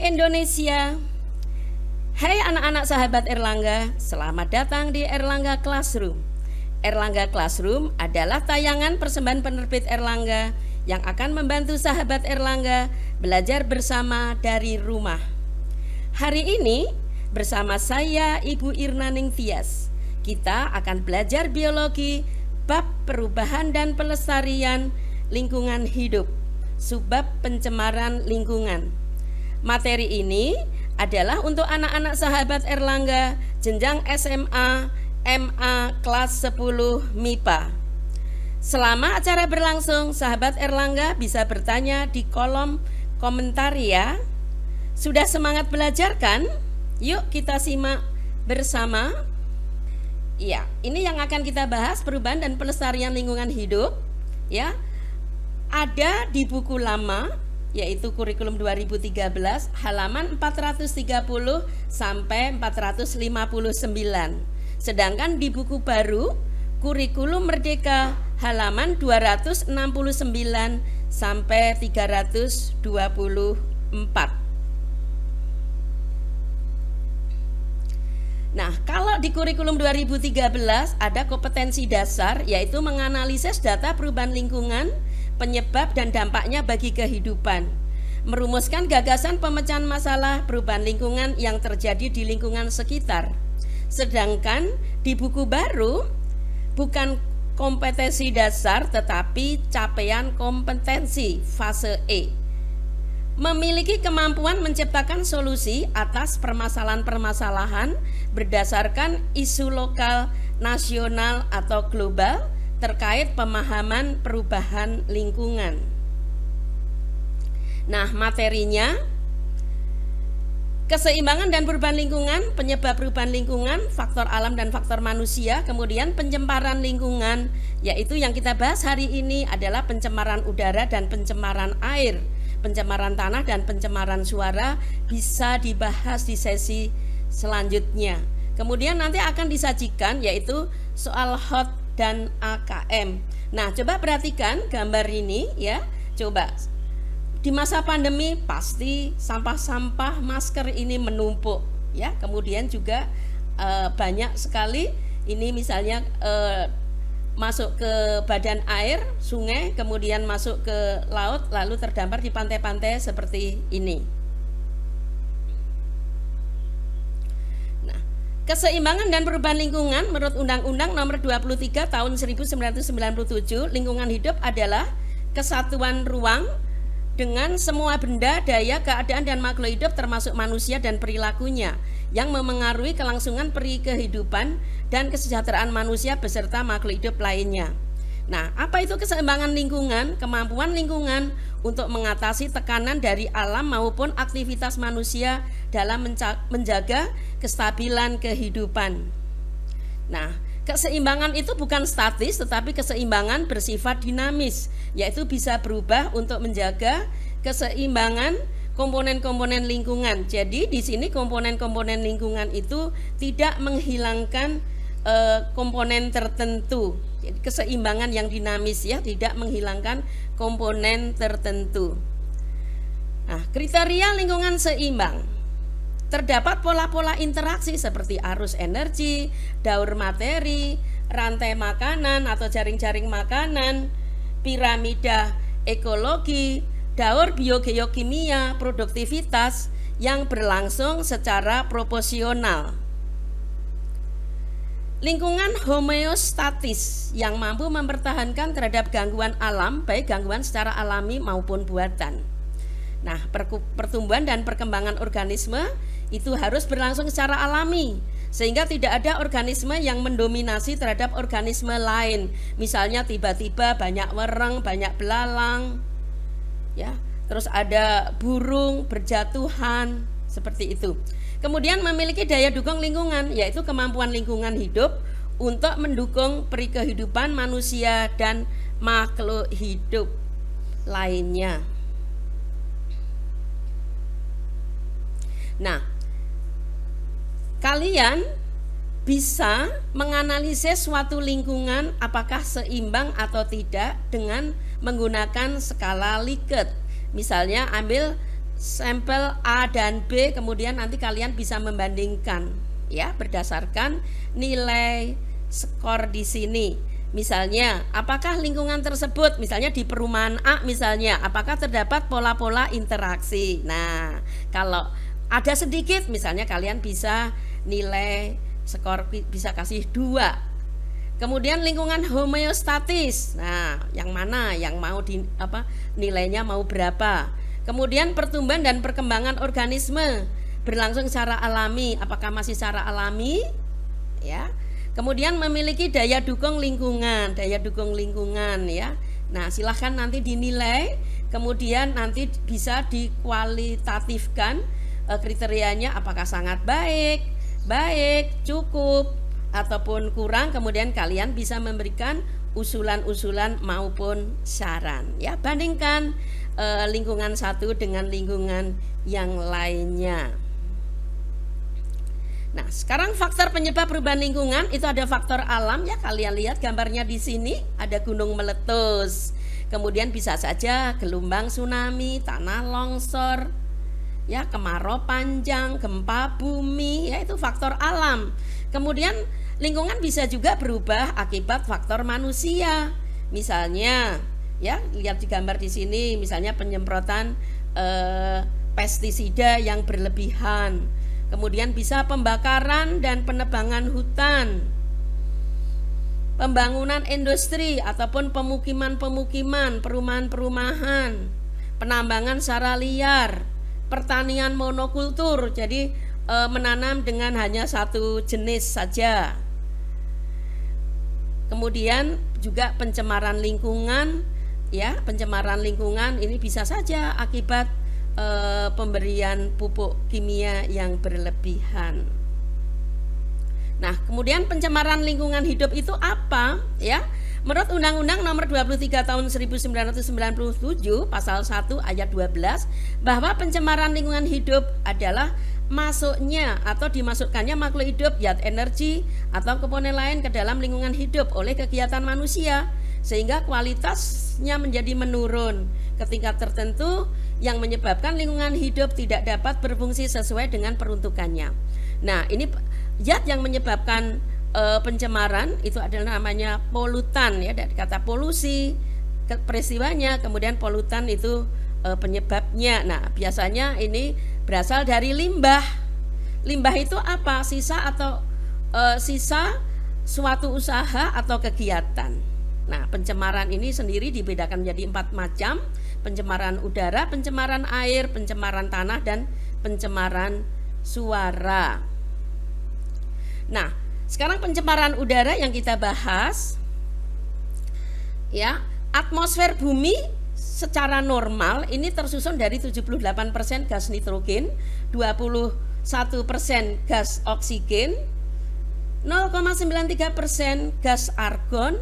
Indonesia. Hai anak-anak sahabat Erlangga, selamat datang di Erlangga Classroom. Erlangga Classroom adalah tayangan persembahan penerbit Erlangga yang akan membantu sahabat Erlangga belajar bersama dari rumah. Hari ini bersama saya Ibu Irnaning Tias, kita akan belajar biologi bab perubahan dan pelestarian lingkungan hidup, subbab pencemaran lingkungan. Materi ini adalah untuk anak-anak sahabat Erlangga jenjang SMA, MA kelas 10 MIPA. Selama acara berlangsung, sahabat Erlangga bisa bertanya di kolom komentar ya. Sudah semangat belajar kan? Yuk kita simak bersama. Ya, ini yang akan kita bahas, perubahan dan pelestarian lingkungan hidup. Ya, ada di buku lama, yaitu kurikulum 2013 halaman 430 sampai 459. Sedangkan di buku baru kurikulum Merdeka halaman 269 sampai 324. Nah, kalau di kurikulum 2013 ada kompetensi dasar, yaitu menganalisis data perubahan lingkungan, penyebab dan dampaknya bagi kehidupan, merumuskan gagasan pemecahan masalah perubahan lingkungan yang terjadi di lingkungan sekitar. Sedangkan di buku baru bukan kompetensi dasar tetapi capaian kompetensi fase E, memiliki kemampuan menciptakan solusi atas permasalahan-permasalahan berdasarkan isu lokal, nasional atau global terkait pemahaman perubahan lingkungan. Nah, materinya keseimbangan dan perubahan lingkungan, penyebab perubahan lingkungan, faktor alam dan faktor manusia, kemudian pencemaran lingkungan, yaitu yang kita bahas hari ini adalah pencemaran udara dan pencemaran air, pencemaran tanah dan pencemaran suara, bisa dibahas di sesi selanjutnya. Kemudian nanti akan disajikan yaitu soal HOT dan AKM. Nah, coba perhatikan gambar ini ya. Coba di masa pandemi pasti sampah-sampah masker ini menumpuk ya. Kemudian juga banyak sekali ini misalnya masuk ke badan air, sungai, kemudian masuk ke laut, lalu terdampar di pantai-pantai seperti ini. Nah, keseimbangan dan perubahan lingkungan menurut Undang-Undang Nomor 23 Tahun 1997, lingkungan hidup adalah kesatuan ruang dengan semua benda, daya, keadaan dan makhluk hidup termasuk manusia dan perilakunya yang memengaruhi kelangsungan peri kehidupan dan kesejahteraan manusia beserta makhluk hidup lainnya. Nah, apa itu keseimbangan lingkungan? Kemampuan lingkungan untuk mengatasi tekanan dari alam maupun aktivitas manusia dalam menjaga kestabilan kehidupan. Nah, keseimbangan itu bukan statis tetapi keseimbangan bersifat dinamis, yaitu bisa berubah untuk menjaga keseimbangan komponen-komponen lingkungan. Jadi di sini komponen-komponen lingkungan itu tidak menghilangkan komponen tertentu. Jadi keseimbangan yang dinamis ya, tidak menghilangkan komponen tertentu. Nah, kriteria lingkungan seimbang. Terdapat pola-pola interaksi seperti arus energi, daur materi, rantai makanan atau jaring-jaring makanan, piramida ekologi, daur biogeokimia, produktivitas yang berlangsung secara proporsional. Lingkungan homeostatis yang mampu mempertahankan terhadap gangguan alam, baik gangguan secara alami maupun buatan. Nah, pertumbuhan dan perkembangan organisme itu harus berlangsung secara alami, sehingga tidak ada organisme yang mendominasi terhadap organisme lain. Misalnya tiba-tiba banyak wereng, banyak belalang, ya, terus ada burung berjatuhan, seperti itu. Kemudian memiliki daya dukung lingkungan, yaitu kemampuan lingkungan hidup untuk mendukung peri kehidupan manusia dan makhluk hidup lainnya. Nah, kalian bisa menganalisis suatu lingkungan apakah seimbang atau tidak dengan menggunakan skala Likert. Misalnya ambil sampel A dan B, kemudian nanti kalian bisa membandingkan ya berdasarkan nilai skor di sini. Misalnya, apakah lingkungan tersebut, misalnya di perumahan A misalnya, apakah terdapat pola-pola interaksi. Nah, kalau ada sedikit, misalnya kalian bisa nilai skor bisa kasih 2. Kemudian lingkungan homeostatis. Nah, yang mana yang mau nilainya mau berapa? Kemudian pertumbuhan dan perkembangan organisme berlangsung secara alami, apakah masih secara alami? Ya. Kemudian memiliki daya dukung lingkungan ya. Nah, silahkan nanti dinilai, kemudian nanti bisa dikualitatifkan kriterianya apakah sangat baik, cukup, ataupun kurang. Kemudian kalian bisa memberikan usulan-usulan maupun saran ya. Bandingkan lingkungan satu dengan lingkungan yang lainnya. Nah, sekarang faktor penyebab perubahan lingkungan itu ada faktor alam ya, kalian lihat gambarnya di sini, ada gunung meletus. Kemudian bisa saja gelombang tsunami, tanah longsor, ya, kemarau panjang, gempa bumi, ya itu faktor alam. Kemudian lingkungan bisa juga berubah akibat faktor manusia. Misalnya, ya, lihat di gambar di sini, misalnya penyemprotan pestisida yang berlebihan. Kemudian bisa pembakaran dan penebangan hutan, pembangunan industri ataupun pemukiman-pemukiman, perumahan-perumahan, penambangan secara liar, pertanian monokultur, jadi menanam dengan hanya satu jenis saja. Kemudian juga pencemaran lingkungan, ya, pencemaran lingkungan ini bisa saja akibat pemberian pupuk kimia yang berlebihan. Nah, kemudian pencemaran lingkungan hidup itu apa? Ya, menurut Undang-Undang Nomor 23 Tahun 1997 Pasal 1 Ayat 12 bahwa pencemaran lingkungan hidup adalah masuknya atau dimasukkannya makhluk hidup, zat energi atau komponen lain ke dalam lingkungan hidup oleh kegiatan manusia sehingga kualitasnya menjadi menurun ke tingkat tertentu yang menyebabkan lingkungan hidup tidak dapat berfungsi sesuai dengan peruntukannya. Nah, ini zat yang menyebabkan pencemaran itu adalah namanya polutan ya, dari kata polusi peristiwanya, kemudian polutan itu penyebabnya. Nah, biasanya ini berasal dari limbah. Limbah itu apa? Sisa atau sisa suatu usaha atau kegiatan. Nah, pencemaran ini sendiri dibedakan menjadi 4 macam: pencemaran udara, pencemaran air, pencemaran tanah, dan pencemaran suara. Nah, sekarang pencemaran udara yang kita bahas, ya, atmosfer bumi secara normal ini tersusun dari 78% gas nitrogen, 21% gas oksigen, 0,93% gas argon,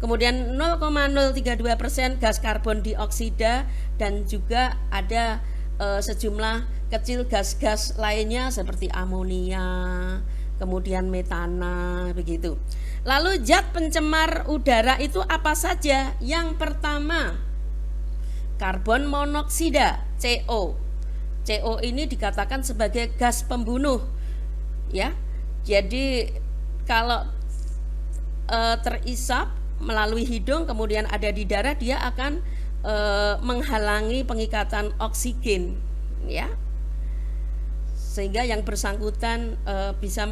kemudian 0,032% gas karbon dioksida, dan juga ada sejumlah kecil gas-gas lainnya seperti amonia, kemudian metana, begitu. Lalu zat pencemar udara itu apa saja? Yang pertama, karbon monoksida, CO. CO ini dikatakan sebagai gas pembunuh, ya. Jadi kalau terisap melalui hidung kemudian ada di darah, dia akan menghalangi pengikatan oksigen, ya, sehingga yang bersangkutan bisa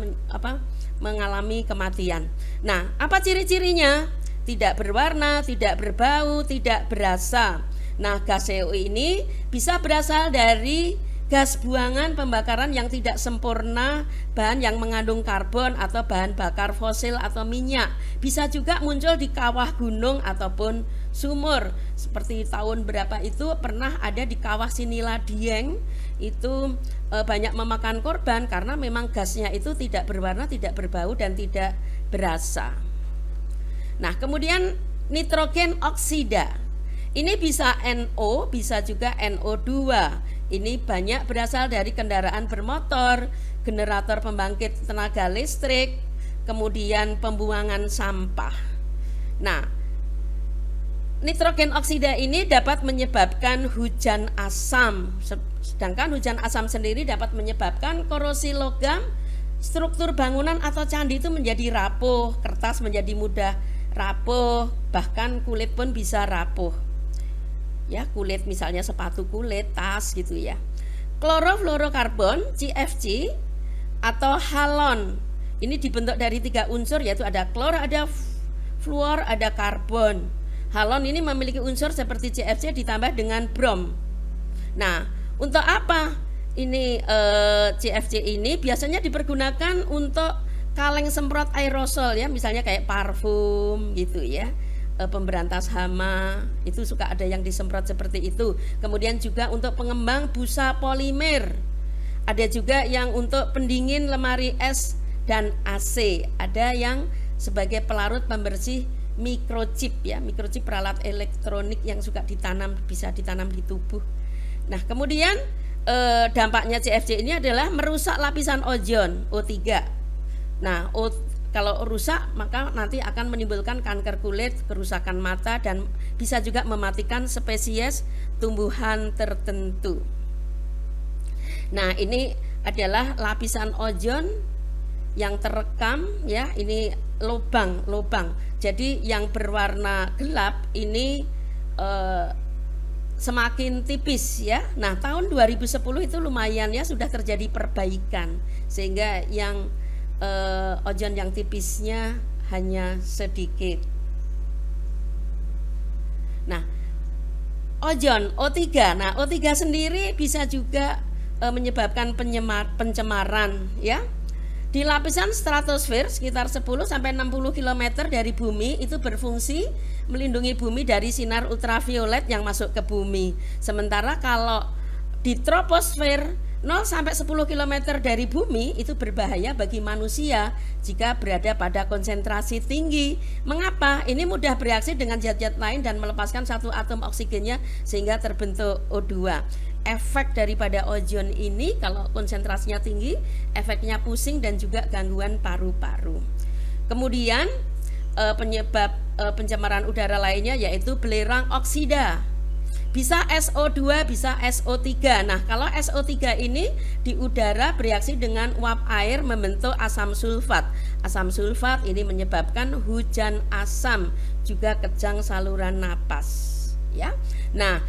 mengalami kematian. Nah, apa ciri-cirinya? Tidak berwarna, tidak berbau, tidak berasa. Nah, gas CO ini bisa berasal dari gas buangan pembakaran yang tidak sempurna, bahan yang mengandung karbon atau bahan bakar fosil atau minyak. Bisa juga muncul di kawah gunung ataupun sumur. Seperti tahun berapa itu pernah ada di kawah Sinila Dieng, itu banyak memakan korban karena memang gasnya itu tidak berwarna, tidak berbau, dan tidak berasa. Nah, kemudian nitrogen oksida. Ini bisa NO, bisa juga NO2. Ini banyak berasal dari kendaraan bermotor, generator pembangkit tenaga listrik, kemudian pembuangan sampah. Nah, nitrogen oksida ini dapat menyebabkan hujan asam, sedangkan hujan asam sendiri dapat menyebabkan korosi logam, struktur bangunan atau candi itu menjadi rapuh, kertas menjadi mudah rapuh, bahkan kulit pun bisa rapuh. Ya, kulit misalnya sepatu kulit, tas gitu ya. Klorofluorokarbon, CFC atau halon. Ini dibentuk dari 3 unsur, yaitu ada klor, ada fluor, ada karbon. Halon ini memiliki unsur seperti CFC ditambah dengan brom. Nah, untuk apa ini CFC ini biasanya dipergunakan untuk kaleng semprot aerosol ya, misalnya kayak parfum gitu ya, pemberantas hama, itu suka ada yang disemprot seperti itu. Kemudian juga untuk pengembang busa polimer. Ada juga yang untuk pendingin lemari es dan AC. Ada yang sebagai pelarut pembersih microchip ya, microchip peralat elektronik yang suka bisa ditanam di tubuh. Nah, kemudian dampaknya CFC ini adalah merusak lapisan ozon O3. Nah, kalau rusak maka nanti akan menimbulkan kanker kulit, kerusakan mata, dan bisa juga mematikan spesies tumbuhan tertentu. Nah, ini adalah lapisan ozon yang terekam ya, ini lubang. Jadi yang berwarna gelap ini semakin tipis ya. Nah, tahun 2010 itu lumayan ya, sudah terjadi perbaikan sehingga yang ozon yang tipisnya hanya sedikit. Nah, ozon O3. Nah, O3 sendiri bisa juga menyebabkan pencemaran ya. Di lapisan stratosfer sekitar 10 sampai 60 km dari bumi itu berfungsi melindungi bumi dari sinar ultraviolet yang masuk ke bumi. Sementara kalau di troposfer 0 sampai 10 km dari bumi itu berbahaya bagi manusia jika berada pada konsentrasi tinggi. Mengapa? Ini mudah bereaksi dengan zat-zat lain dan melepaskan satu atom oksigennya sehingga terbentuk O2. Efek daripada ozon ini kalau konsentrasinya tinggi, efeknya pusing dan juga gangguan paru-paru. Kemudian penyebab pencemaran udara lainnya yaitu belerang oksida. Bisa SO2, bisa SO3. Nah, kalau SO3 ini di udara bereaksi dengan uap air membentuk asam sulfat. Asam sulfat ini menyebabkan hujan asam, juga kejang saluran napas, ya. Nah,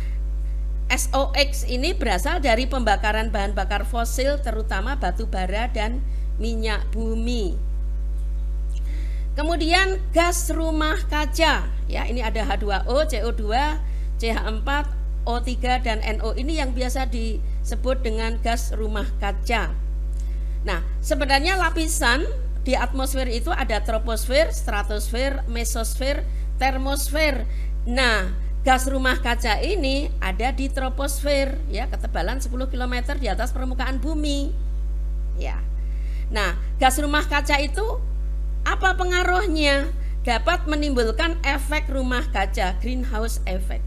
SOX ini berasal dari pembakaran bahan bakar fosil terutama batu bara dan minyak bumi. Kemudian gas rumah kaca, ya, ini ada H2O, CO2, CH4, O3 dan NO, ini yang biasa disebut dengan gas rumah kaca. Nah, sebenarnya lapisan di atmosfer itu ada troposfer, stratosfer, mesosfer, termosfer. Nah, gas rumah kaca ini ada di troposfer ya, ketebalan 10 km di atas permukaan bumi. Ya. Nah, gas rumah kaca itu apa pengaruhnya? Dapat menimbulkan efek rumah kaca, greenhouse effect.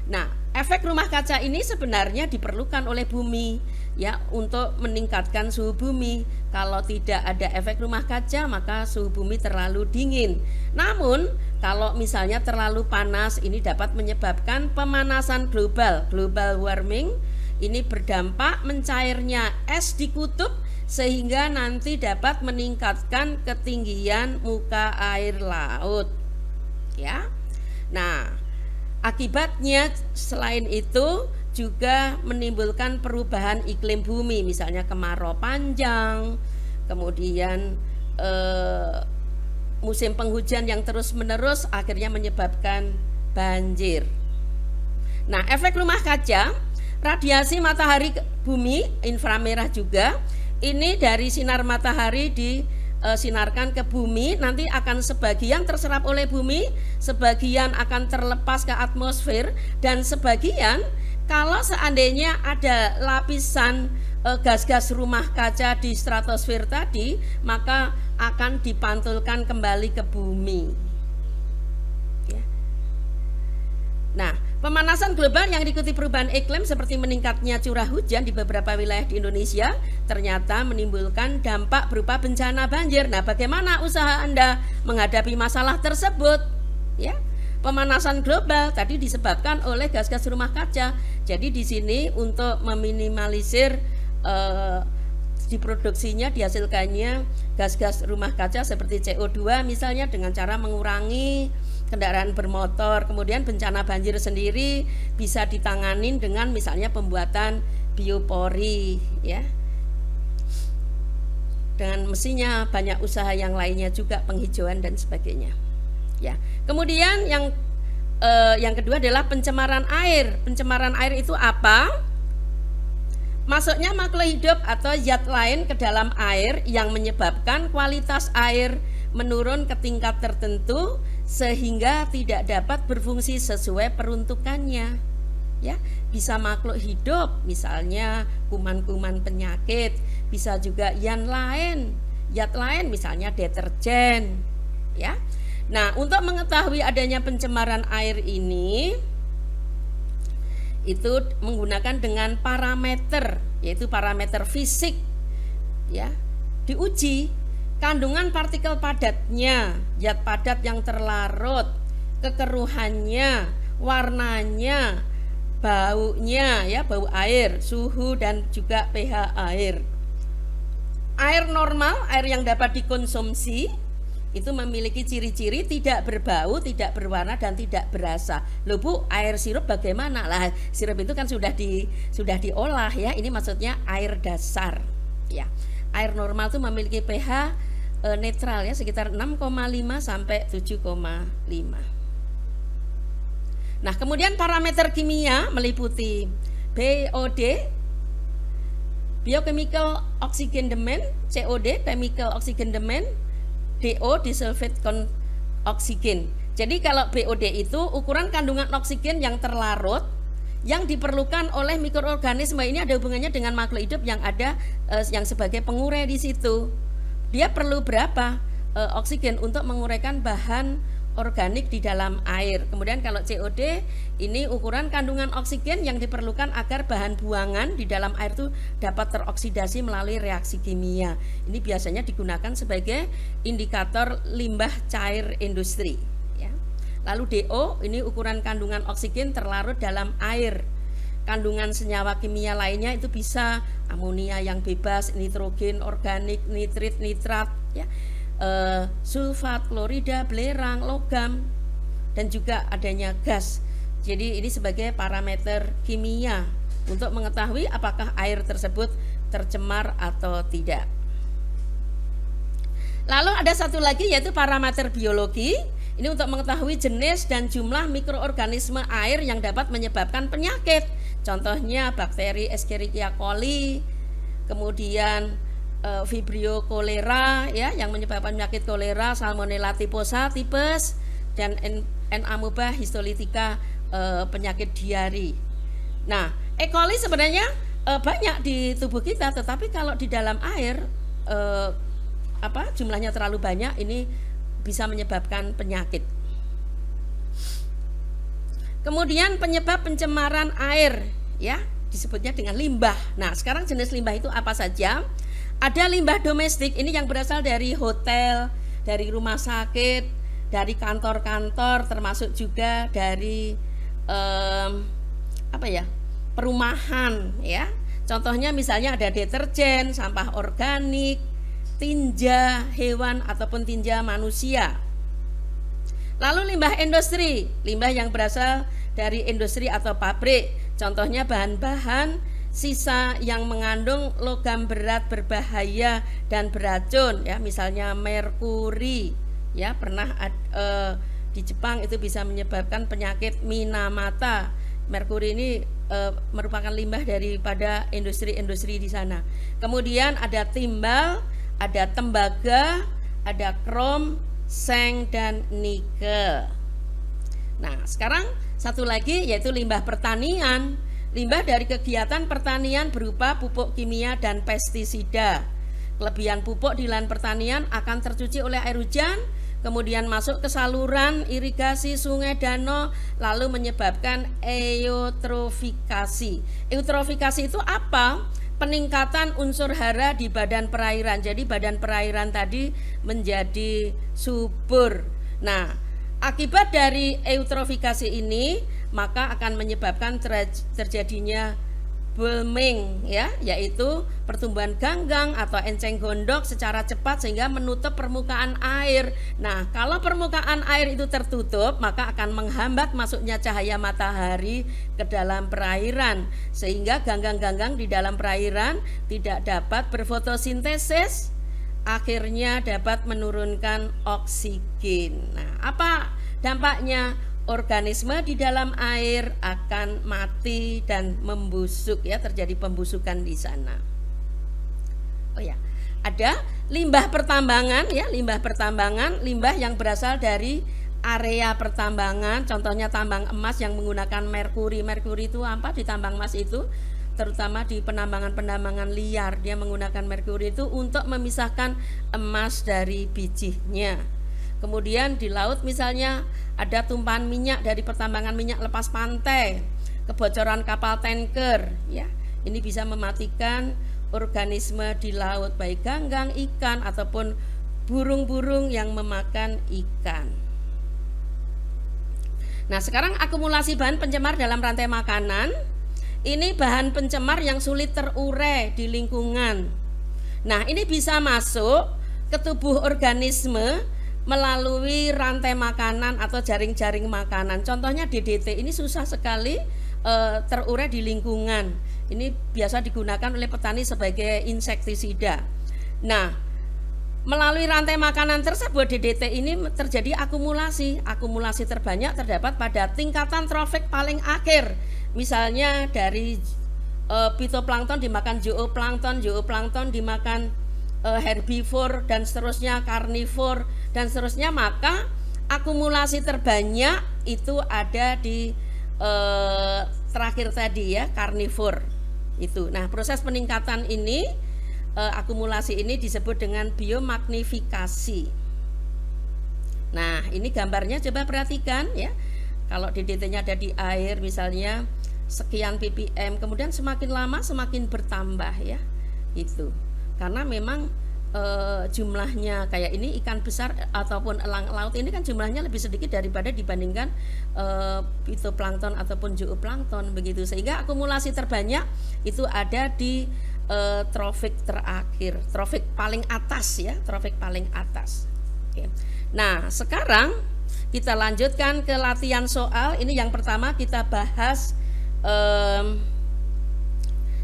Nah, efek rumah kaca ini sebenarnya diperlukan oleh bumi ya untuk meningkatkan suhu bumi. Kalau tidak ada efek rumah kaca maka suhu bumi terlalu dingin. Namun kalau misalnya terlalu panas ini dapat menyebabkan pemanasan global, global warming. Ini berdampak mencairnya es di kutub sehingga nanti dapat meningkatkan ketinggian muka air laut. Ya. Nah, akibatnya selain itu juga menimbulkan perubahan iklim bumi, misalnya kemarau panjang, kemudian musim penghujan yang terus-menerus akhirnya menyebabkan banjir. Nah, efek rumah kaca, radiasi matahari bumi, inframerah juga, ini dari sinar matahari disinarkan ke bumi, nanti akan sebagian terserap oleh bumi, sebagian akan terlepas ke atmosfer, dan sebagian kalau seandainya ada lapisan gas-gas rumah kaca di stratosfer tadi, maka akan dipantulkan kembali ke bumi. Ya. Nah, pemanasan global yang diikuti perubahan iklim seperti meningkatnya curah hujan di beberapa wilayah di Indonesia ternyata menimbulkan dampak berupa bencana banjir. Nah, bagaimana usaha Anda menghadapi masalah tersebut? Ya, pemanasan global tadi disebabkan oleh gas-gas rumah kaca. Jadi di sini untuk meminimalisir diproduksinya, dihasilkannya gas-gas rumah kaca seperti CO2 misalnya dengan cara mengurangi kendaraan bermotor. Kemudian bencana banjir sendiri bisa ditanganin dengan misalnya pembuatan biopori ya. Dengan mestinya banyak usaha yang lainnya juga, penghijauan dan sebagainya. Ya. Kemudian yang kedua adalah pencemaran air. Pencemaran air itu apa? Masuknya makhluk hidup atau zat lain ke dalam air yang menyebabkan kualitas air menurun ke tingkat tertentu sehingga tidak dapat berfungsi sesuai peruntukannya. Ya, bisa makhluk hidup, misalnya kuman-kuman penyakit, bisa juga zat lain misalnya deterjen, ya. Nah, untuk mengetahui adanya pencemaran air ini itu menggunakan dengan parameter, yaitu parameter fisik, ya. Diuji kandungan partikel padatnya, zat padat yang terlarut, kekeruhannya, warnanya, baunya ya, bau air, suhu dan juga pH air. Air normal, air yang dapat dikonsumsi itu memiliki ciri-ciri tidak berbau, tidak berwarna dan tidak berasa. Loh Bu, air sirup bagaimana? Lah, sirup itu kan sudah diolah ya. Ini maksudnya air dasar ya. Air normal itu memiliki pH netral ya, sekitar 6,5 sampai 7,5. Nah, kemudian parameter kimia meliputi BOD, biochemical oxygen demand, COD, chemical oxygen demand, DO, disulfide oxygen. Jadi kalau BOD itu ukuran kandungan oksigen yang terlarut yang diperlukan oleh mikroorganisme. Ini ada hubungannya dengan makhluk hidup yang ada yang sebagai pengurai di situ. Dia perlu berapa oksigen untuk menguraikan bahan organik di dalam air. Kemudian kalau COD ini ukuran kandungan oksigen yang diperlukan agar bahan buangan di dalam air itu dapat teroksidasi melalui reaksi kimia. Ini biasanya digunakan sebagai indikator limbah cair industri ya. Lalu DO ini ukuran kandungan oksigen terlarut dalam air. Kandungan senyawa kimia lainnya itu bisa amonia yang bebas, nitrogen organik, nitrit, nitrat ya. Sulfat, klorida, belerang, logam dan juga adanya gas. Jadi ini sebagai parameter kimia untuk mengetahui apakah air tersebut tercemar atau tidak. Lalu ada satu lagi yaitu parameter biologi. Ini untuk mengetahui jenis dan jumlah mikroorganisme air yang dapat menyebabkan penyakit. Contohnya bakteri Escherichia coli, kemudian Vibrio cholera ya yang menyebabkan penyakit kolera, Salmonella typhosa tipes dan N. amoeba histolytica penyakit diari. Nah, E. coli sebenarnya banyak di tubuh kita, tetapi kalau di dalam air jumlahnya terlalu banyak, ini bisa menyebabkan penyakit. Kemudian penyebab pencemaran air ya disebutnya dengan limbah. Nah, sekarang jenis limbah itu apa saja? Ada limbah domestik, ini yang berasal dari hotel, dari rumah sakit, dari kantor-kantor, termasuk juga dari perumahan ya. Contohnya misalnya ada deterjen, sampah organik, tinja hewan ataupun tinja manusia. Lalu limbah industri, limbah yang berasal dari industri atau pabrik. Contohnya bahan-bahan sisa yang mengandung logam berat berbahaya dan beracun ya, misalnya merkuri ya, pernah di Jepang itu bisa menyebabkan penyakit Minamata. Merkuri ini merupakan limbah daripada industri-industri di sana. Kemudian ada timbal, ada tembaga, ada krom, seng dan nikel. Nah, sekarang satu lagi yaitu limbah pertanian. Limbah dari kegiatan pertanian berupa pupuk kimia dan pestisida. Kelebihan pupuk di lahan pertanian akan tercuci oleh air hujan, kemudian masuk ke saluran irigasi sungai, danau, lalu menyebabkan eutrofikasi. Eutrofikasi itu apa? Peningkatan unsur hara di badan perairan. Jadi badan perairan tadi menjadi subur. Nah, Akibat dari eutrofikasi ini maka akan menyebabkan terjadinya booming ya, yaitu pertumbuhan ganggang atau enceng gondok secara cepat sehingga menutup permukaan air. Nah, kalau permukaan air itu tertutup, maka akan menghambat masuknya cahaya matahari ke dalam perairan sehingga ganggang-ganggang di dalam perairan tidak dapat berfotosintesis, akhirnya dapat menurunkan oksigen. Nah, apa dampaknya? Organisme di dalam air akan mati dan membusuk ya, terjadi pembusukan di sana. Oh ya, ada limbah pertambangan ya, limbah yang berasal dari area pertambangan, contohnya tambang emas yang menggunakan merkuri. Merkuri itu apa di tambang emas itu? Terutama di penambangan liar, dia menggunakan merkuri itu untuk memisahkan emas dari bijinya. Kemudian di laut misalnya ada tumpahan minyak dari pertambangan minyak lepas pantai, kebocoran kapal tanker ya. Ini bisa mematikan organisme di laut, baik ganggang, ikan ataupun burung-burung yang memakan ikan. Nah, sekarang akumulasi bahan pencemar dalam rantai makanan. Ini bahan pencemar yang sulit terurai di lingkungan. Nah, ini bisa masuk ke tubuh organisme melalui rantai makanan atau jaring-jaring makanan. Contohnya DDT ini susah sekali terurai di lingkungan. Ini biasa digunakan oleh petani sebagai insektisida. Nah, melalui rantai makanan tersebut DDT ini terjadi akumulasi terbanyak terdapat pada tingkatan trofik paling akhir. Misalnya dari phytoplankton dimakan zooplankton dimakan herbivore dan seterusnya, karnivor dan seterusnya, maka akumulasi terbanyak itu ada di terakhir tadi ya, karnivor itu. Nah, proses peningkatan ini akumulasi ini disebut dengan biomagnifikasi. Nah, ini gambarnya coba perhatikan ya. Kalau DDT-nya ada di air misalnya sekian ppm, kemudian semakin lama semakin bertambah ya. Itu. Karena memang jumlahnya kayak ini ikan besar ataupun elang laut ini kan jumlahnya lebih sedikit daripada dibandingkan phytoplankton ataupun zooplankton begitu, sehingga akumulasi terbanyak itu ada di trofik terakhir, trofik paling atas ya, trofik paling atas. Oke. Nah, sekarang kita lanjutkan ke latihan soal. Ini yang pertama kita bahas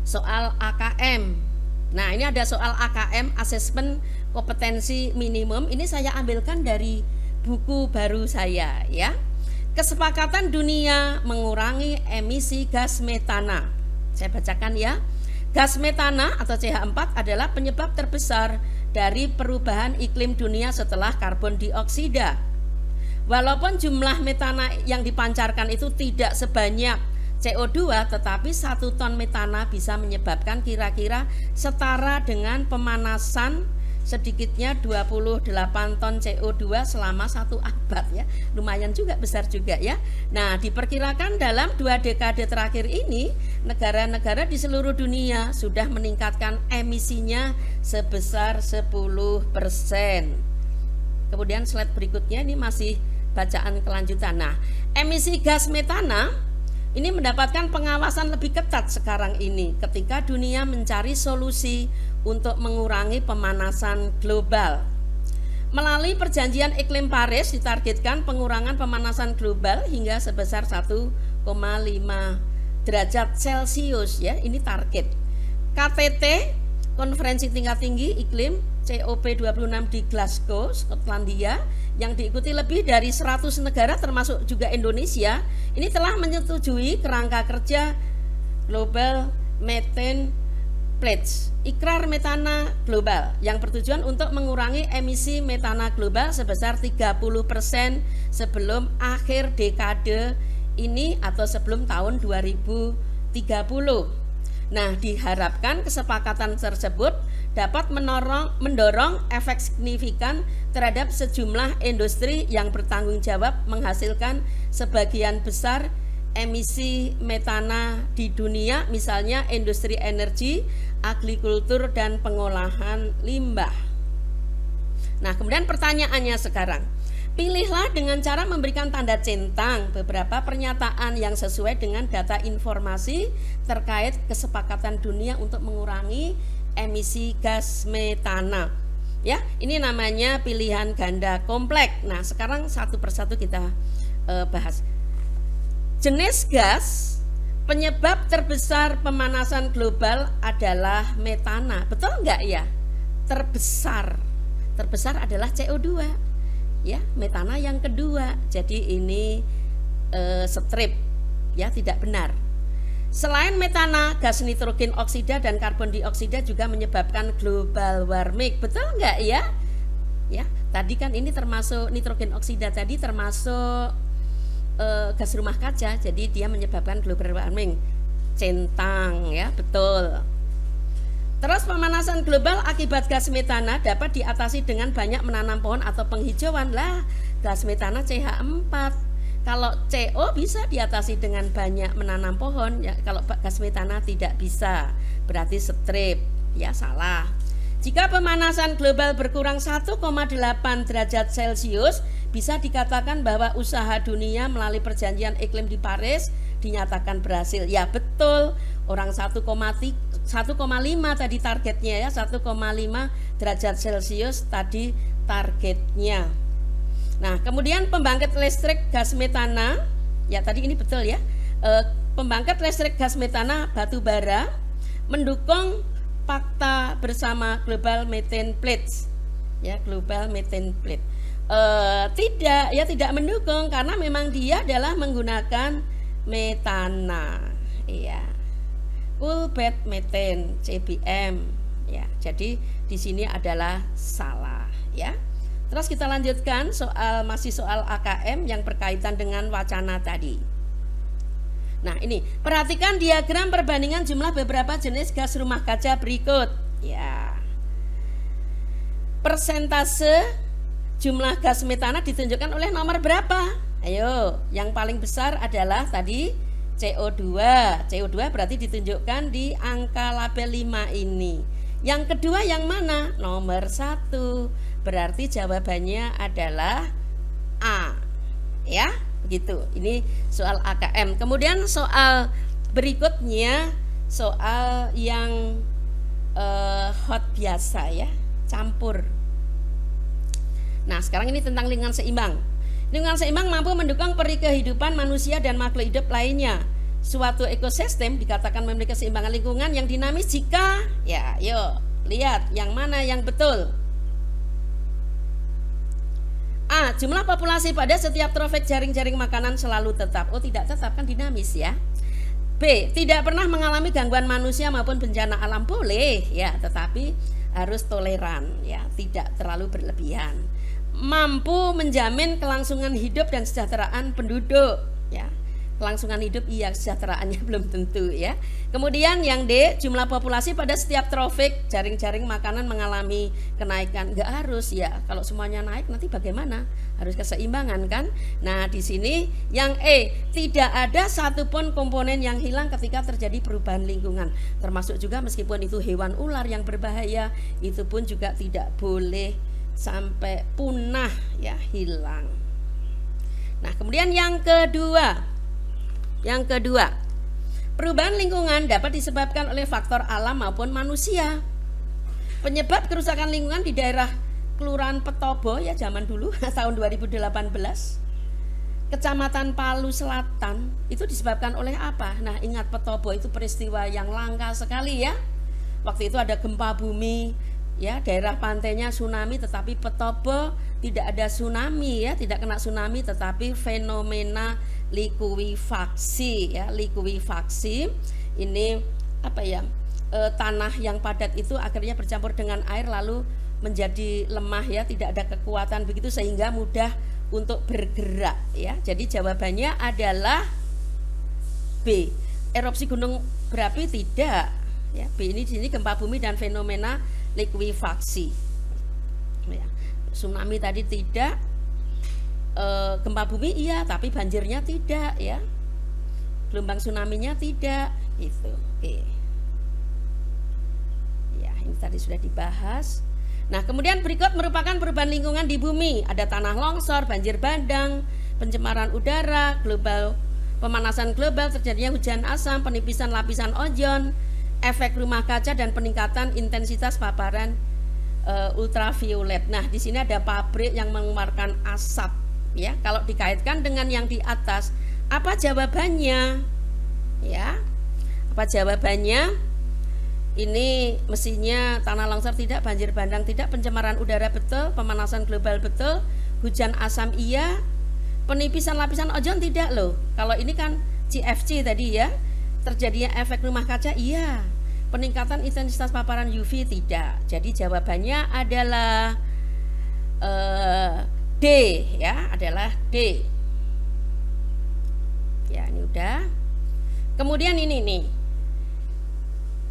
soal AKM. Nah, ini ada soal AKM, asesmen kompetensi minimum. Ini saya ambilkan dari buku baru saya ya. Kesepakatan dunia mengurangi emisi gas metana. Saya bacakan ya. Gas metana atau CH4 adalah penyebab terbesar dari perubahan iklim dunia setelah karbon dioksida. Walaupun jumlah metana yang dipancarkan itu tidak sebanyak CO2, tetapi 1 ton metana bisa menyebabkan kira-kira setara dengan pemanasan sedikitnya 28 ton CO2 selama 1 abad ya. Lumayan juga, besar juga ya. Nah, diperkirakan dalam 2 dekade terakhir ini negara-negara di seluruh dunia sudah meningkatkan emisinya sebesar 10%. Kemudian slide berikutnya ini masih bacaan kelanjutan. Nah, emisi gas metana ini mendapatkan pengawasan lebih ketat sekarang ini ketika dunia mencari solusi untuk mengurangi pemanasan global. Melalui perjanjian iklim Paris ditargetkan pengurangan pemanasan global hingga sebesar 1,5 derajat Celcius ya, ini target. KTT, konferensi tingkat tinggi iklim COP26 di Glasgow, Skotlandia, yang diikuti lebih dari 100 negara termasuk juga Indonesia, ini telah menyetujui kerangka kerja Global Methane Pledge, ikrar metana global yang bertujuan untuk mengurangi emisi metana global sebesar 30% sebelum akhir dekade ini atau sebelum tahun 2030. Nah, diharapkan kesepakatan tersebut dapat mendorong efek signifikan terhadap sejumlah industri yang bertanggung jawab menghasilkan sebagian besar emisi metana di dunia, misalnya industri energi, agrikultur, dan pengolahan limbah. Nah, kemudian pertanyaannya sekarang, Pilihlah dengan cara memberikan tanda centang beberapa pernyataan yang sesuai dengan data informasi terkait kesepakatan dunia untuk mengurangi emisi gas metana. Ya, ini namanya pilihan ganda kompleks. Nah, sekarang satu persatu kita bahas. Jenis gas penyebab terbesar pemanasan global adalah metana. Betul nggak ya? Terbesar adalah CO2. Ya, metana yang kedua. Jadi ini strip, ya, tidak benar. Selain metana, gas nitrogen oksida dan karbon dioksida juga menyebabkan global warming. Betul nggak ya? Ya, tadi kan ini termasuk nitrogen oksida tadi termasuk gas rumah kaca, jadi dia menyebabkan global warming. Centang, ya, betul. Terus pemanasan global akibat gas metana dapat diatasi dengan banyak menanam pohon atau penghijauan. Lah, gas metana CH4. Kalau CO bisa diatasi dengan banyak menanam pohon, ya. Kalau gas metana tidak bisa, berarti strip, ya, salah. Jika pemanasan global berkurang 1,8 derajat Celcius, bisa dikatakan bahwa usaha dunia melalui perjanjian iklim di Paris dinyatakan berhasil. Ya, betul. Orang 1,5 tadi targetnya, ya, 1,5 derajat Celcius tadi targetnya. Nah, kemudian pembangkit listrik gas metana, ya, tadi ini betul ya. Pembangkit listrik gas metana batu bara mendukung fakta bersama Global Methane Pledge, ya, Global Methane Pledge. Tidak mendukung karena memang dia adalah menggunakan metana, ya, cool bed methane CBM, ya. Jadi di sini adalah salah, ya. Terus kita lanjutkan masih soal AKM yang berkaitan dengan wacana tadi. Nah, ini perhatikan diagram perbandingan jumlah beberapa jenis gas rumah kaca berikut, ya. Persentase jumlah gas metana ditunjukkan oleh nomor berapa? Ayo, yang paling besar adalah tadi CO2. CO2 berarti ditunjukkan di angka label 5 ini. Yang kedua yang mana? Nomor 1. Berarti jawabannya adalah A. Ya, begitu. Ini soal AKM. Kemudian soal berikutnya, soal yang hot biasa, ya, campur. Nah, sekarang ini tentang lingkungan seimbang. Lingkungan seimbang mampu mendukung peri kehidupan manusia dan makhluk hidup lainnya. Suatu ekosistem dikatakan memiliki keseimbangan lingkungan yang dinamis jika, ya, yuk lihat yang mana yang betul. A. Jumlah populasi pada setiap trofik jaring-jaring makanan selalu tetap. Oh, tidak tetap, kan dinamis, ya. B. Tidak pernah mengalami gangguan manusia maupun bencana alam. Boleh, ya, tetapi harus toleran, ya, tidak terlalu berlebihan. Mampu menjamin kelangsungan hidup dan kesejahteraan penduduk, ya. Kelangsungan hidup iya, kesejahteraannya belum tentu, ya. Kemudian yang D, jumlah populasi pada setiap trofik jaring-jaring makanan mengalami kenaikan. Enggak harus, ya. Kalau semuanya naik nanti bagaimana? Harus keseimbangan, kan? Nah, di sini yang E, tidak ada satupun komponen yang hilang ketika terjadi perubahan lingkungan. Termasuk juga meskipun itu hewan ular yang berbahaya, itu pun juga tidak boleh sampai punah, ya, hilang. Nah, kemudian yang kedua, perubahan lingkungan dapat disebabkan oleh faktor alam maupun manusia. Penyebab kerusakan lingkungan di daerah Kelurahan Petobo, ya, zaman dulu tahun 2018, Kecamatan Palu Selatan, itu disebabkan oleh apa? Nah, ingat Petobo itu peristiwa yang langka sekali, ya. Waktu itu ada gempa bumi, ya, daerah pantainya tsunami, tetapi Petobo tidak ada tsunami, ya, tidak kena tsunami, tetapi fenomena likuifaksi, ya, likuifaksi ini apa ya, tanah yang padat itu akhirnya bercampur dengan air lalu menjadi lemah, ya, tidak ada kekuatan begitu sehingga mudah untuk bergerak, ya. Jadi jawabannya adalah B. Erupsi gunung berapi tidak, ya. B ini di sini gempa bumi dan fenomena likuifaksi, ya. Tsunami tadi tidak, gempa bumi iya, tapi banjirnya tidak, ya. Gelombang tsunami-nya tidak, itu. Ya, ini tadi sudah dibahas. Nah, kemudian berikut merupakan perubahan lingkungan di bumi. Ada tanah longsor, banjir bandang, pencemaran udara, pemanasan global, terjadinya hujan asam, penipisan lapisan ozon, efek rumah kaca, dan peningkatan intensitas paparan ultraviolet. Nah, di sini ada pabrik yang mengeluarkan asap, ya. Kalau dikaitkan dengan yang di atas, apa jawabannya? Ya, apa jawabannya? Ini mestinya tanah longsor tidak, banjir bandang tidak, pencemaran udara betul, pemanasan global betul, hujan asam iya, penipisan lapisan ozon tidak loh. Kalau ini kan CFC tadi ya, terjadinya efek rumah kaca iya, peningkatan intensitas paparan UV tidak. Jadi jawabannya adalah D ya, adalah D. Ya, ini udah. Kemudian ini nih.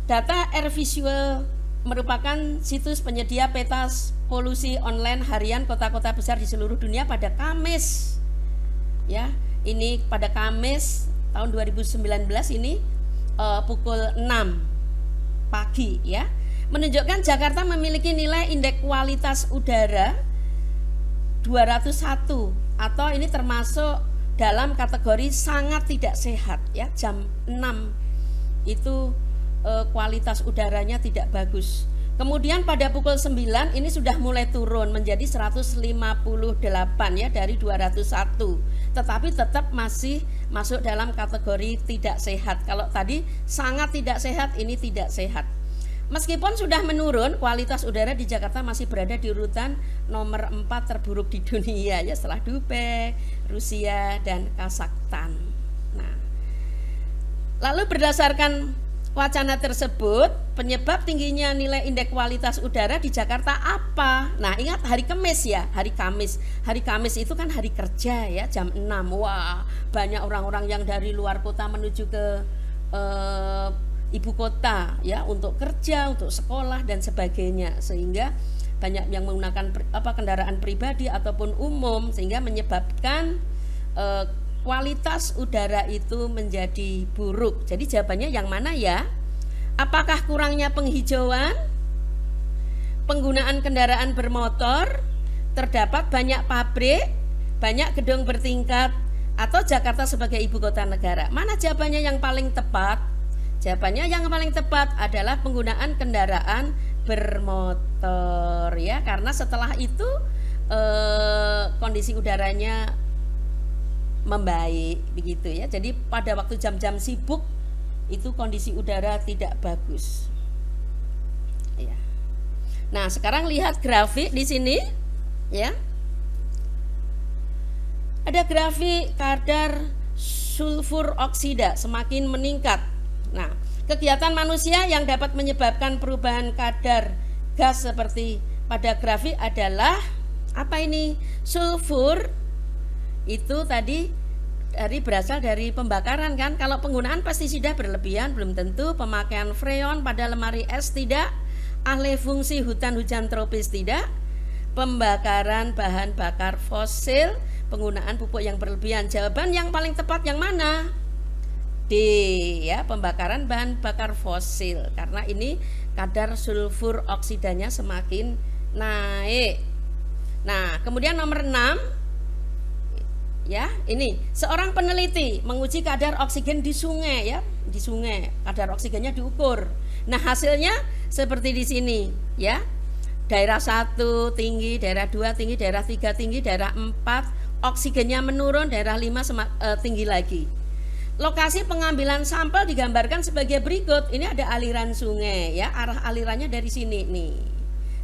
Data Air Visual merupakan situs penyedia peta polusi online harian kota-kota besar di seluruh dunia pada Kamis. Ya, ini pada Kamis tahun 2019 ini pukul 6 pagi ya, menunjukkan Jakarta memiliki nilai indeks kualitas udara 201 atau ini termasuk dalam kategori sangat tidak sehat ya. Jam 6 itu kualitas udaranya tidak bagus. Kemudian pada pukul 9 ini sudah mulai turun menjadi 158 ya dari 201. Tetapi tetap masih masuk dalam kategori tidak sehat. Kalau tadi sangat tidak sehat, ini tidak sehat. Meskipun sudah menurun, kualitas udara di Jakarta masih berada di urutan nomor 4 terburuk di dunia ya, setelah Dubai, Rusia, dan Kazakhstan. Nah, lalu berdasarkan wacana tersebut, penyebab tingginya nilai indeks kualitas udara di Jakarta apa? Nah, ingat hari Kamis ya, hari Kamis. Hari Kamis itu kan hari kerja ya, jam 6. Wah, banyak orang-orang yang dari luar kota menuju ke ibu kota ya, untuk kerja, untuk sekolah dan sebagainya, sehingga banyak yang menggunakan kendaraan pribadi ataupun umum, sehingga menyebabkan kualitas udara itu menjadi buruk. Jadi jawabannya yang mana ya? Apakah kurangnya penghijauan, penggunaan kendaraan bermotor, terdapat banyak pabrik, banyak gedung bertingkat, atau Jakarta sebagai ibu kota negara? Mana jawabannya yang paling tepat? Jawabannya yang paling tepat adalah penggunaan kendaraan bermotor ya, karena setelah itu kondisi udaranya membaik begitu ya. Jadi pada waktu jam-jam sibuk itu kondisi udara tidak bagus. Ya. Nah, sekarang lihat grafik di sini ya. Ada grafik kadar sulfur oksida semakin meningkat. Nah, kegiatan manusia yang dapat menyebabkan perubahan kadar gas seperti pada grafik adalah apa ini? Sulfur itu tadi berasal dari pembakaran kan. Kalau penggunaan pestisida berlebihan belum tentu, pemakaian freon pada lemari es tidak, alih fungsi hutan-hujan tropis tidak, pembakaran bahan bakar fosil, penggunaan pupuk yang berlebihan. Jawaban yang paling tepat yang mana? D ya, pembakaran bahan bakar fosil, karena ini kadar sulfur oksidanya semakin naik. Nah, kemudian nomor 6 ya, ini seorang peneliti menguji kadar oksigen di sungai ya, di sungai kadar oksigennya diukur. Nah, hasilnya seperti di sini ya. Daerah 1 tinggi, daerah 2 tinggi, daerah 3 tinggi, daerah 4 oksigennya menurun, daerah 5 tinggi lagi. Lokasi pengambilan sampel digambarkan sebagai berikut. Ini ada aliran sungai ya, arah alirannya dari sini nih.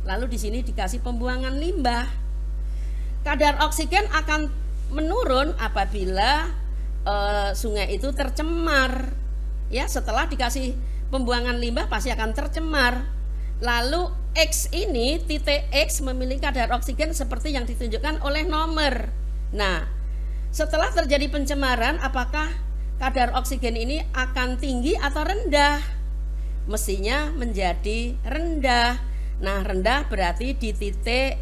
Lalu di sini dikasih pembuangan limbah. Kadar oksigen akan menurun apabila sungai itu tercemar. Ya, setelah dikasih pembuangan limbah pasti akan tercemar. Lalu X ini, titik X memiliki kadar oksigen seperti yang ditunjukkan oleh nomor. Nah, setelah terjadi pencemaran, apakah kadar oksigen ini akan tinggi atau rendah? Mestinya menjadi rendah. Nah, rendah berarti di titik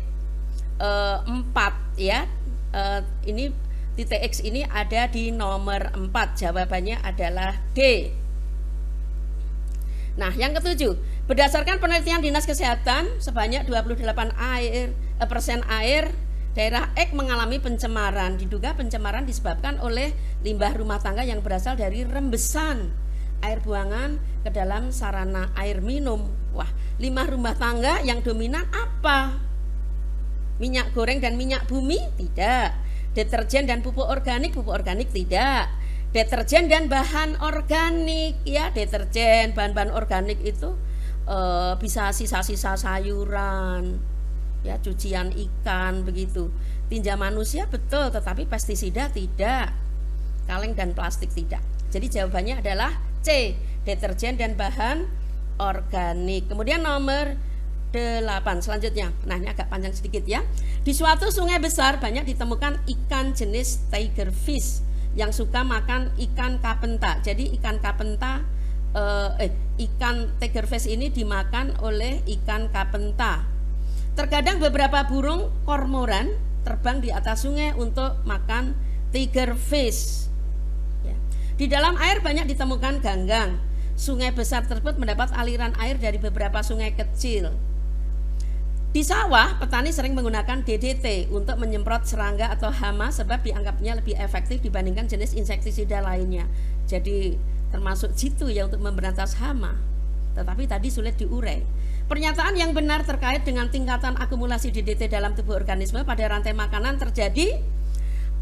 4 ya. Ini titik X ini ada di nomor 4. Jawabannya adalah D. Nah, yang ketujuh, Berdasarkan penelitian Dinas Kesehatan, sebanyak 28% air daerah Ek mengalami pencemaran. Diduga pencemaran disebabkan oleh limbah rumah tangga yang berasal dari rembesan air buangan ke dalam sarana air minum. Wah, limbah rumah tangga yang dominan apa? Minyak goreng dan minyak bumi? Tidak. Deterjen dan pupuk organik tidak. Deterjen dan bahan organik, ya, deterjen, bahan-bahan organik itu bisa sisa-sisa sayuran, ya, cucian ikan begitu. Tinja manusia betul, tetapi pestisida tidak. Kaleng dan plastik tidak. Jadi jawabannya adalah C, deterjen dan bahan organik. Kemudian nomor 8 selanjutnya. Nah, ini agak panjang sedikit ya. Di suatu sungai besar banyak ditemukan ikan jenis tiger fish yang suka makan ikan kapenta. Jadi ikan kapenta ikan tigerfish ini dimakan oleh ikan kapenta. Terkadang beberapa burung kormoran terbang di atas sungai untuk makan tigerfish. Ya. Di dalam air banyak ditemukan ganggang. Sungai besar tersebut mendapat aliran air dari beberapa sungai kecil. Di sawah, petani sering menggunakan DDT untuk menyemprot serangga atau hama sebab dianggapnya lebih efektif dibandingkan jenis insektisida lainnya. Jadi termasuk jitu ya untuk memberantas hama. Tetapi tadi sulit diurai. Pernyataan yang benar terkait dengan tingkatan akumulasi DDT dalam tubuh organisme pada rantai makanan terjadi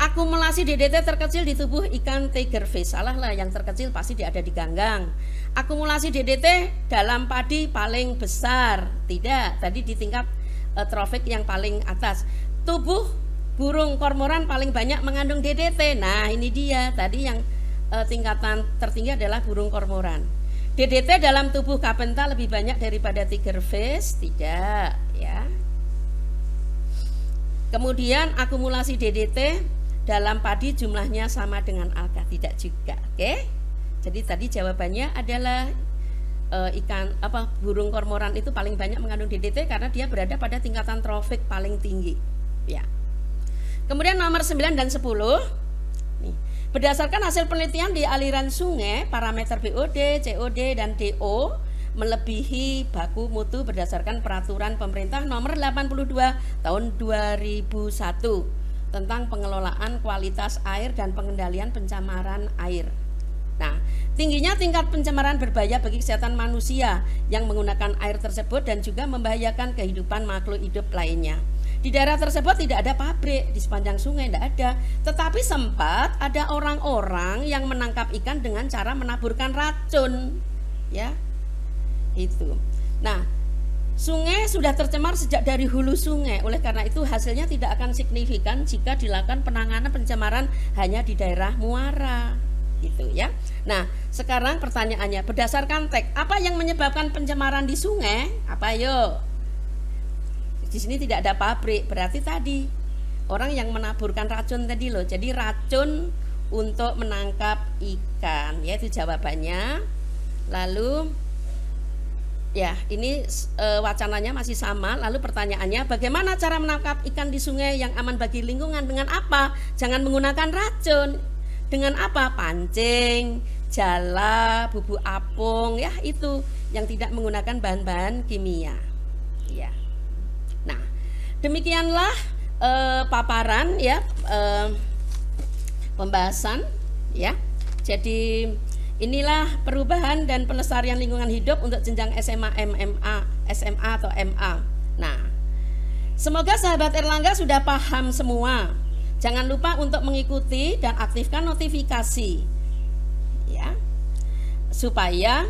akumulasi DDT terkecil di tubuh ikan tigerfish. Salah lah, yang terkecil pasti ada di ganggang. Akumulasi DDT dalam padi paling besar. Tidak, tadi di tingkat trofik yang paling atas. Tubuh burung kormoran paling banyak mengandung DDT. Nah, ini dia tadi yang tingkatan tertinggi adalah burung kormoran. DDT dalam tubuh kapenta lebih banyak daripada tigerfish? Tidak, ya. Kemudian akumulasi DDT dalam padi jumlahnya sama dengan alga? Tidak juga, oke? Jadi tadi jawabannya adalah burung kormoran itu paling banyak mengandung DDT karena dia berada pada tingkatan trofik paling tinggi, ya. Kemudian nomor 9 dan 10. Nih. Berdasarkan hasil penelitian di aliran sungai, parameter BOD, COD, dan DO melebihi baku mutu berdasarkan peraturan pemerintah nomor 82 tahun 2001 tentang pengelolaan kualitas air dan pengendalian pencemaran air. Nah, tingginya tingkat pencemaran berbahaya bagi kesehatan manusia yang menggunakan air tersebut dan juga membahayakan kehidupan makhluk hidup lainnya. Di daerah tersebut tidak ada pabrik, di sepanjang sungai tidak ada. Tetapi sempat ada orang-orang yang menangkap ikan dengan cara menaburkan racun, ya. Itu. Nah, sungai sudah tercemar sejak dari hulu sungai. Oleh karena itu hasilnya tidak akan signifikan jika dilakukan penanganan pencemaran hanya di daerah muara, gitu ya. Nah, sekarang pertanyaannya, berdasarkan teks, apa yang menyebabkan pencemaran di sungai? Apa yuk? Di sini tidak ada pabrik, berarti tadi orang yang menaburkan racun tadi loh. Jadi racun untuk menangkap ikan, yaitu jawabannya. Lalu ya, ini wacananya masih sama. Lalu pertanyaannya, bagaimana cara menangkap ikan di sungai yang aman bagi lingkungan? Dengan apa? Jangan menggunakan racun. Dengan apa? Pancing, jala, bubuk apung, ya itu yang tidak menggunakan bahan-bahan kimia. Ya. Nah, demikianlah paparan ya, pembahasan ya. Jadi inilah perubahan dan pelestarian lingkungan hidup untuk jenjang SMA, SMA atau MA. Nah, semoga sahabat Erlangga sudah paham semua. Jangan lupa untuk mengikuti dan aktifkan notifikasi ya, supaya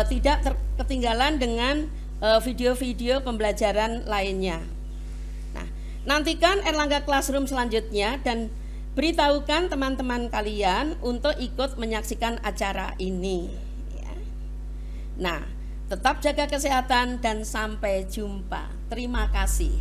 tidak ketinggalan dengan video-video pembelajaran lainnya. Nah, nantikan Erlangga Classroom selanjutnya dan beritahukan teman-teman kalian untuk ikut menyaksikan acara ini. Ya. Nah, tetap jaga kesehatan dan sampai jumpa. Terima kasih.